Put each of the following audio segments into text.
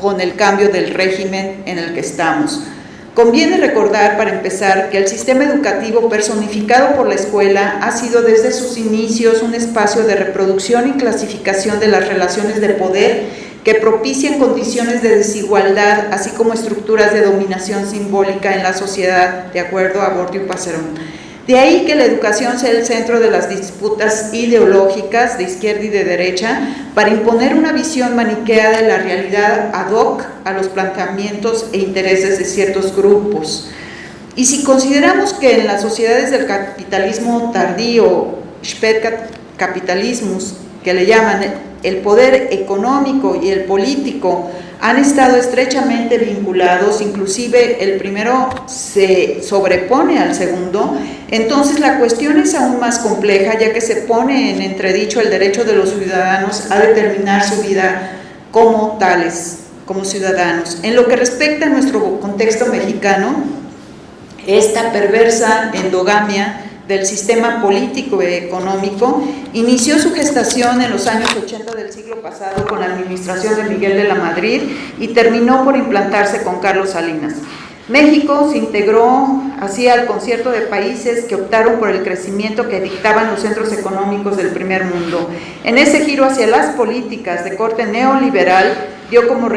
con el cambio del régimen en el que estamos. Conviene recordar, para empezar, que el sistema educativo personificado por la escuela ha sido desde sus inicios un espacio de reproducción y clasificación de las relaciones de poder que propician condiciones de desigualdad, así como estructuras de dominación simbólica en la sociedad, de acuerdo a Bourdieu y Passeron. De ahí que la educación sea el centro de las disputas ideológicas de izquierda y de derecha para imponer una visión maniquea de la realidad ad hoc a los planteamientos e intereses de ciertos grupos. Y si consideramos que en las sociedades del capitalismo tardío, Spätcapitalismus, que le llaman, el poder económico y el político han estado estrechamente vinculados, inclusive el primero se sobrepone al segundo, entonces la cuestión es aún más compleja, ya que se pone en entredicho el derecho de los ciudadanos a determinar su vida como tales, como ciudadanos. En lo que respecta a nuestro contexto mexicano, esta perversa endogamia del sistema político y económico inició su gestación en los años 80 del siglo pasado con la administración de Miguel de la Madrid y terminó por implantarse con Carlos Salinas. México se integró así al concierto de países que optaron por el crecimiento que dictaban los centros económicos del primer mundo. En ese giro hacia las políticas de corte neoliberal dio como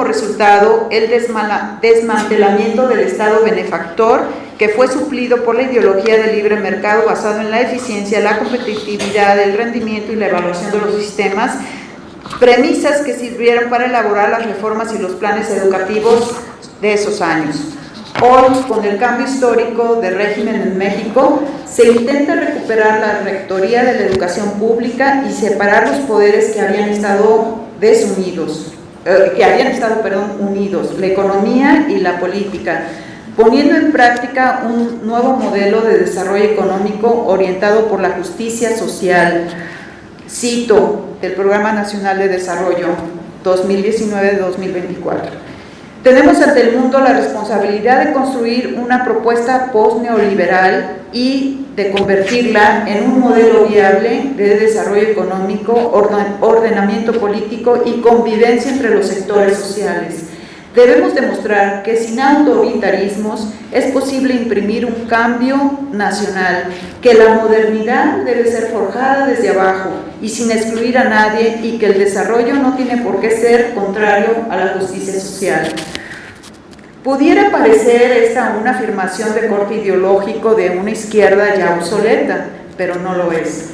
resultado el desmantelamiento del Estado benefactor, que fue suplido por la ideología del libre mercado basado en la eficiencia, la competitividad, el rendimiento y la evaluación de los sistemas, premisas que sirvieron para elaborar las reformas y los planes educativos de esos años. Hoy, con el cambio histórico de régimen en México, se intenta recuperar la rectoría de la educación pública y separar los poderes que habían estado unidos, la economía y la política, poniendo en práctica un nuevo modelo de desarrollo económico orientado por la justicia social. Cito el Programa Nacional de Desarrollo 2019-2024. Tenemos ante el mundo la responsabilidad de construir una propuesta post-neoliberal y de convertirla en un modelo viable de desarrollo económico, ordenamiento político y convivencia entre los sectores sociales. Debemos demostrar que sin autoritarismos es posible imprimir un cambio nacional, que la modernidad debe ser forjada desde abajo y sin excluir a nadie, y que el desarrollo no tiene por qué ser contrario a la justicia social. Pudiera parecer esta una afirmación de corte ideológico de una izquierda ya obsoleta, pero no lo es.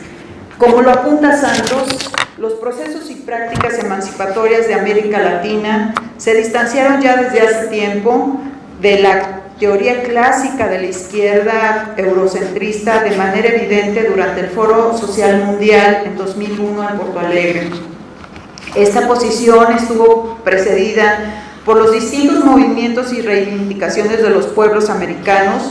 Como lo apunta Santos, los procesos y prácticas emancipatorias de América Latina se distanciaron ya desde hace tiempo de la teoría clásica de la izquierda eurocentrista de manera evidente durante el Foro Social Mundial en 2001 en Porto Alegre. Esta posición estuvo precedida por los distintos movimientos y reivindicaciones de los pueblos americanos,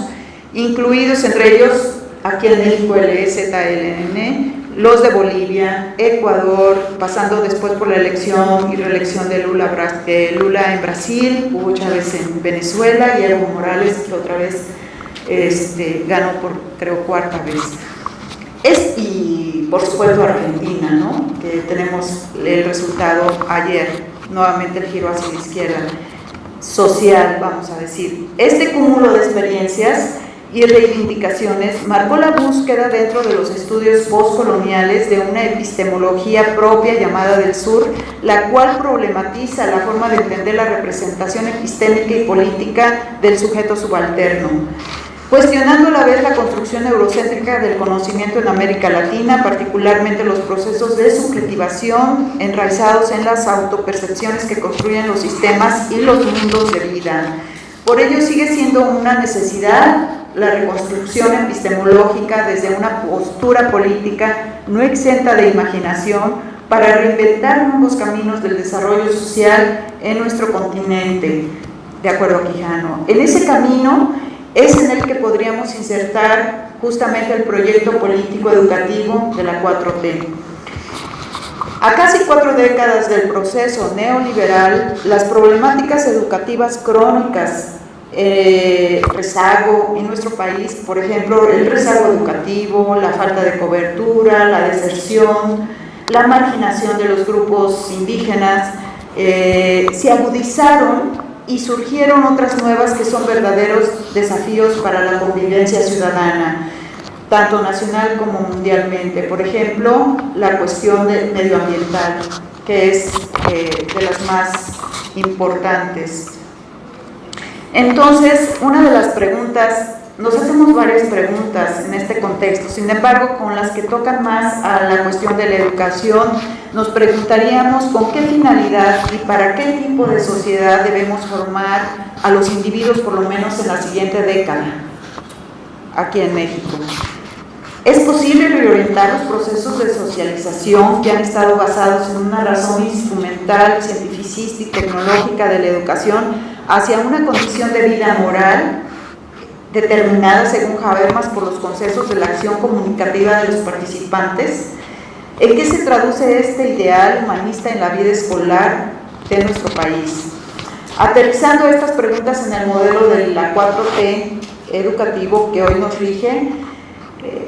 incluidos entre ellos aquí en México el EZLN, los de Bolivia, Ecuador, pasando después por la elección y reelección de Lula en Brasil, Hugo Chávez en Venezuela y Evo Morales, que otra vez ganó por, creo, cuarta vez. Y por supuesto Argentina, ¿no?, que tenemos el resultado ayer, nuevamente el giro hacia la izquierda social, vamos a decir. Este cúmulo de experiencias y reivindicaciones marcó la búsqueda dentro de los estudios postcoloniales de una epistemología propia llamada del sur, la cual problematiza la forma de entender la representación epistémica y política del sujeto subalterno, cuestionando a la vez la construcción eurocéntrica del conocimiento en América Latina, particularmente los procesos de subjetivación enraizados en las autopercepciones que construyen los sistemas y los mundos de vida. Por ello sigue siendo una necesidad la reconstrucción epistemológica desde una postura política no exenta de imaginación para reinventar nuevos caminos del desarrollo social en nuestro continente, de acuerdo a Quijano. En ese camino es en el que podríamos insertar justamente el proyecto político educativo de la 4T. A casi 4 décadas del proceso neoliberal, las problemáticas educativas crónicas, rezago en nuestro país, por ejemplo, el rezago educativo, la falta de cobertura, la deserción, la marginación de los grupos indígenas, se agudizaron y surgieron otras nuevas que son verdaderos desafíos para la convivencia ciudadana, tanto nacional como mundialmente. Por ejemplo, la cuestión medioambiental, que es de las más importantes. Entonces, una de las preguntas, nos hacemos varias preguntas en este contexto, sin embargo, con las que tocan más a la cuestión de la educación, nos preguntaríamos con qué finalidad y para qué tipo de sociedad debemos formar a los individuos, por lo menos en la siguiente década, aquí en México. ¿Es posible reorientar los procesos de socialización que han estado basados en una razón instrumental, cientificista y tecnológica de la educación hacia una condición de vida moral determinada, según Habermas, por los consensos de la acción comunicativa de los participantes? ¿En qué se traduce este ideal humanista en la vida escolar de nuestro país? Aterrizando estas preguntas en el modelo de la 4T educativo que hoy nos rige,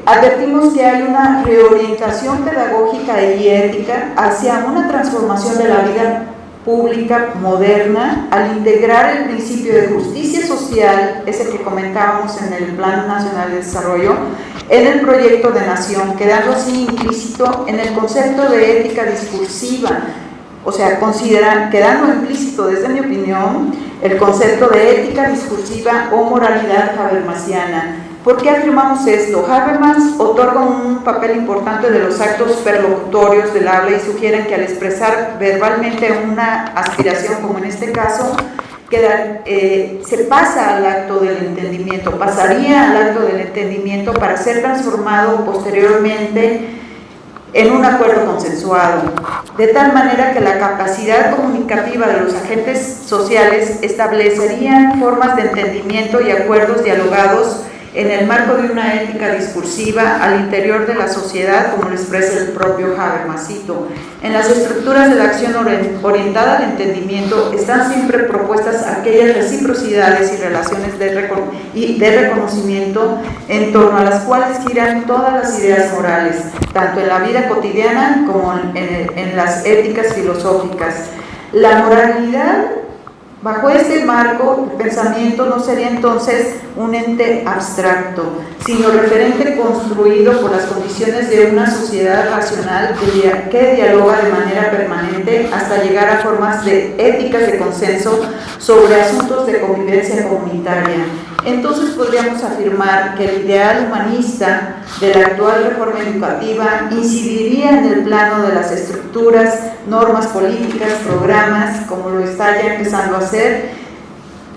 advertimos que hay una reorientación pedagógica y ética hacia una transformación de la vida pública moderna al integrar el principio de justicia social, ese que comentábamos en el Plan Nacional de Desarrollo, en el proyecto de nación, quedando así implícito en el concepto de ética discursiva, o sea, quedando implícito, desde mi opinión, el concepto de ética discursiva o moralidad habermasiana. ¿Por qué afirmamos esto? Habermas otorga un papel importante de los actos perlocutorios del habla y sugieren que al expresar verbalmente una aspiración, como en este caso, se pasa al acto del entendimiento, pasaría al acto del entendimiento para ser transformado posteriormente en un acuerdo consensuado, de tal manera que la capacidad comunicativa de los agentes sociales establecerían formas de entendimiento y acuerdos dialogados en el marco de una ética discursiva al interior de la sociedad, como lo expresa el propio Habermasito. En las estructuras de la acción orientada al entendimiento están siempre propuestas aquellas reciprocidades y relaciones de reconocimiento en torno a las cuales giran todas las ideas morales, tanto en la vida cotidiana como en las éticas filosóficas. La moralidad, bajo este marco de pensamiento, no sería entonces un ente abstracto, sino referente construido por las condiciones de una sociedad racional que dialoga de manera permanente hasta llegar a formas de éticas de consenso sobre asuntos de convivencia comunitaria. Entonces podríamos afirmar que el ideal humanista de la actual reforma educativa incidiría en el plano de las estructuras, normas políticas, programas, como lo está ya empezando a hacer,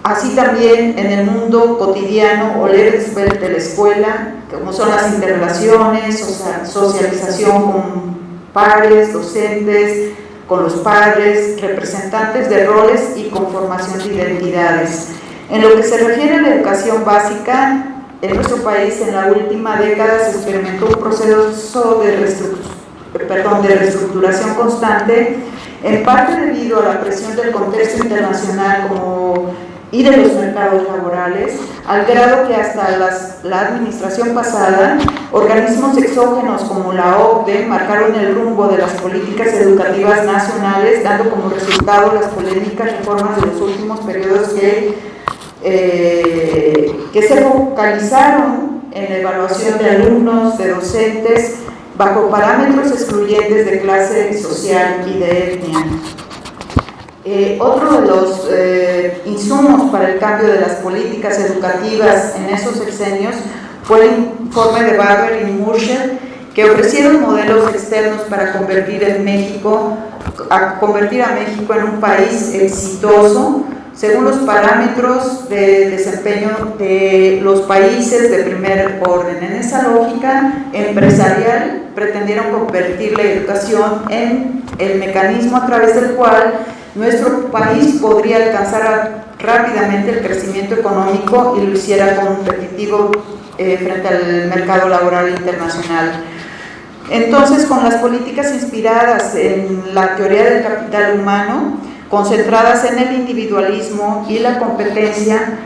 así también en el mundo cotidiano o leve de la escuela, como son las interrelaciones, socialización con pares, docentes, con los padres, representantes de roles y conformación de identidades. En lo que se refiere a la educación básica, en nuestro país en la última década se experimentó un proceso de reestructuración constante, en parte debido a la presión del contexto internacional y de los mercados laborales, al grado que hasta la administración pasada, organismos exógenos como la OCDE marcaron el rumbo de las políticas educativas nacionales, dando como resultado las polémicas reformas de los últimos periodos que se focalizaron en la evaluación de alumnos, de docentes, bajo parámetros excluyentes de clase social y de etnia. Otro de los insumos para el cambio de las políticas educativas en esos sexenios fue el informe de Barber y Murchel, que ofrecieron modelos externos para convertir a México en un país exitoso según los parámetros de desempeño de los países de primer orden. En esa lógica empresarial pretendieron convertir la educación en el mecanismo a través del cual nuestro país podría alcanzar rápidamente el crecimiento económico y lo hiciera competitivo frente al mercado laboral internacional. Entonces, con las políticas inspiradas en la teoría del capital humano, concentradas en el individualismo y la competencia,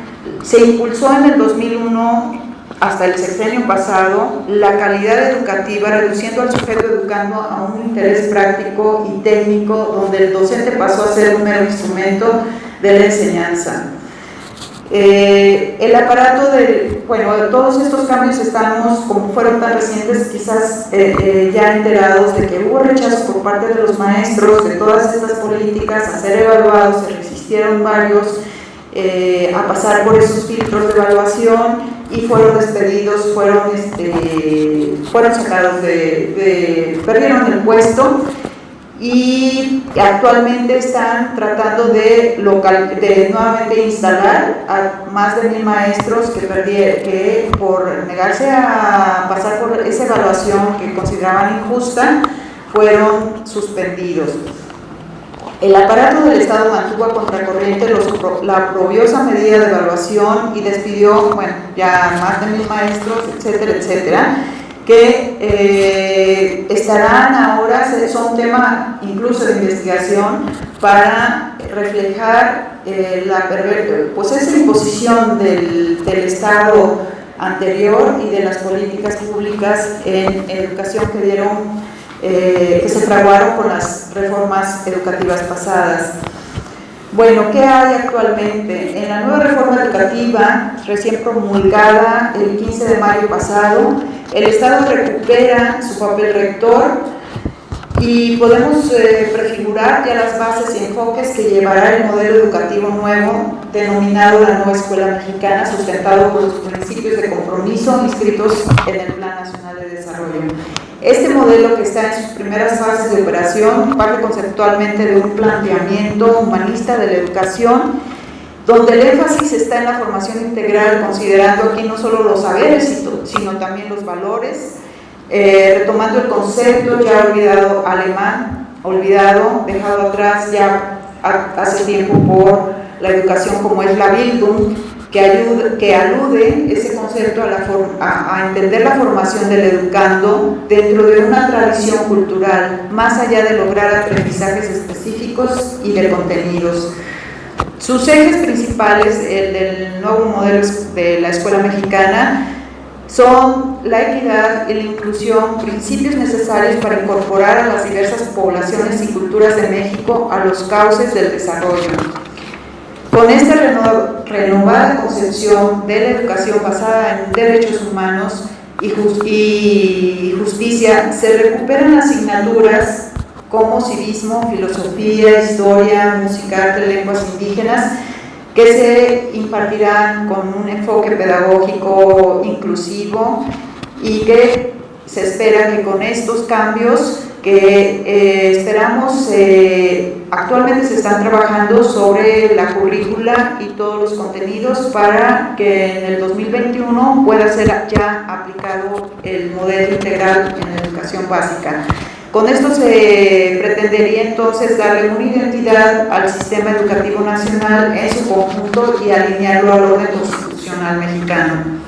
se impulsó en el 2001 hasta el sexenio pasado, la calidad educativa, reduciendo al sujeto educando a un interés práctico y técnico, donde el docente pasó a ser un mero instrumento de la enseñanza. El aparato todos estos cambios estamos, como fueron tan recientes, quizás ya enterados de que hubo rechazo por parte de los maestros de todas estas políticas a ser evaluados, se resistieron varios a pasar por esos filtros de evaluación y fueron despedidos, fueron sacados perdieron el puesto y actualmente están tratando de nuevamente instalar a más de 1000 maestros que por negarse a pasar por esa evaluación que consideraban injusta, fueron suspendidos. El aparato del Estado mantuvo a contracorriente la oprobiosa medida de evaluación y despidió, ya más de 1000 maestros, etcétera, etcétera, que estarán ahora, son tema incluso de investigación para reflejar esa imposición del Estado anterior y de las políticas públicas en educación que se fraguaron con las reformas educativas pasadas. Bueno, ¿qué hay actualmente? En la nueva reforma educativa, recién promulgada el 15 de mayo pasado, el Estado recupera su papel rector y podemos prefigurar ya las bases y enfoques que llevará el modelo educativo nuevo, denominado la Nueva Escuela Mexicana, sustentado por los principios de compromiso inscritos en el Plan Nacional de Desarrollo. Este modelo, que está en sus primeras fases de operación, parte conceptualmente de un planteamiento humanista de la educación, donde el énfasis está en la formación integral, considerando aquí no solo los saberes, sino también los valores, retomando el concepto ya dejado atrás ya hace tiempo por la educación como es la Bildung, que alude ese concepto a entender la formación del educando dentro de una tradición cultural, más allá de lograr aprendizajes específicos y de contenidos. Sus ejes principales, el del nuevo modelo de la escuela mexicana, son la equidad y la inclusión, principios necesarios para incorporar a las diversas poblaciones y culturas de México a los cauces del desarrollo. Con esta renovada concepción de la educación basada en derechos humanos y justicia, se recuperan asignaturas como civismo, filosofía, historia, música, arte, lenguas indígenas, que se impartirán con un enfoque pedagógico inclusivo y que se espera que con estos cambios que esperamos, actualmente se están trabajando sobre la currícula y todos los contenidos para que en el 2021 pueda ser ya aplicado el modelo integral en la educación básica. Con esto se pretendería entonces darle una identidad al sistema educativo nacional en su conjunto y alinearlo al orden constitucional mexicano.